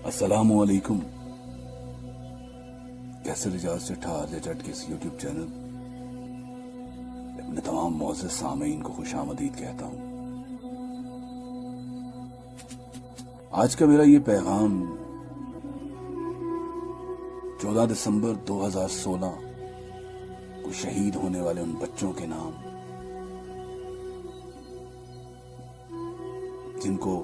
السلام علیکم. کیسر اجاز سے ٹھار جٹ کے اس یوٹیوب چینل اپنے تمام معزز سامعین کو خوش آمدید کہتا ہوں. آج کا میرا یہ پیغام 14 دسمبر 2016 کو شہید ہونے والے ان بچوں کے نام جن کو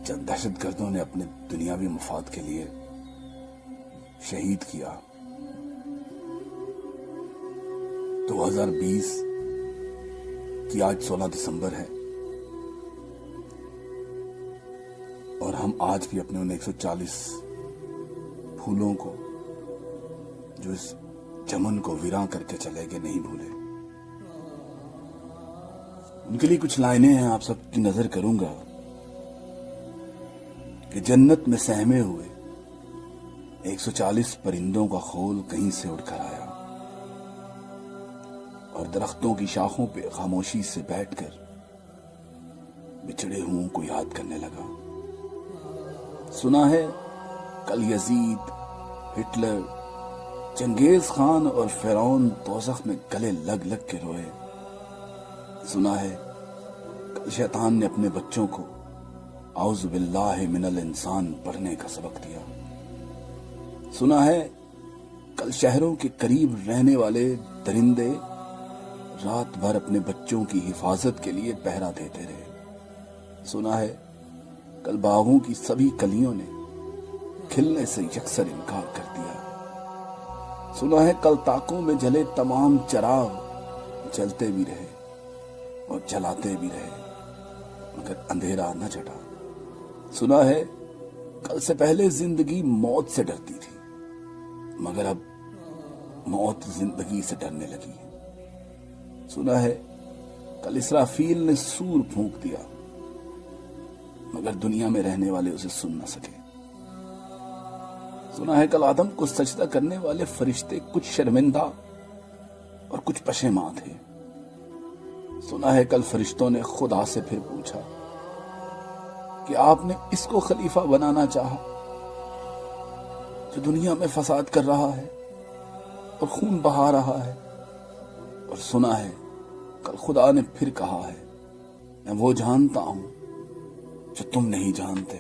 چند دہشت گردوں نے اپنے دنیاوی مفاد کے لیے شہید کیا. 2020 کی آج 16 دسمبر ہے اور ہم آج بھی اپنے ان 140 پھولوں کو جو اس چمن کو ویراں کر کے چلے گئے نہیں بھولے. ان کے لیے کچھ لائنیں ہیں آپ سب کی نظر کروں گا کہ جنت میں سہمے ہوئے 140 پرندوں کا خول کہیں سے اڑ کر آیا اور درختوں کی شاخوں پہ خاموشی سے بیٹھ کر بچھڑے ہوں کو یاد کرنے لگا. سنا ہے کل یزید، ہٹلر، چنگیز خان اور فرعون دوزخ میں گلے لگ لگ کے روئے. سنا ہے کل شیطان نے اپنے بچوں کو اعوذ باللہ من الانسان پڑھنے کا سبق دیا. سنا ہے کل شہروں کے قریب رہنے والے درندے رات بھر اپنے بچوں کی حفاظت کے لیے پہرا دیتے رہے. سنا ہے کل باغوں کی سبھی کلیوں نے کھلنے سے یکسر انکار کر دیا. سنا ہے کل طاقوں میں جلے تمام چراغ جلتے بھی رہے اور جلاتے بھی رہے مگر اندھیرا نہ چٹا. سنا ہے کل سے پہلے زندگی موت سے ڈرتی تھی مگر اب موت زندگی سے ڈرنے لگی. سنا ہے کل اسرافیل نے سور پھونک دیا مگر دنیا میں رہنے والے اسے سن نہ سکے. سنا ہے کل آدم کو سجدہ کرنے والے فرشتے کچھ شرمندہ اور کچھ پشیمان تھے. سنا ہے کل فرشتوں نے خدا سے پھر پوچھا کہ آپ نے اس کو خلیفہ بنانا چاہا جو دنیا میں فساد کر رہا ہے اور خون بہا رہا ہے. اور سنا ہے کل خدا نے پھر کہا ہے میں وہ جانتا ہوں جو تم نہیں جانتے.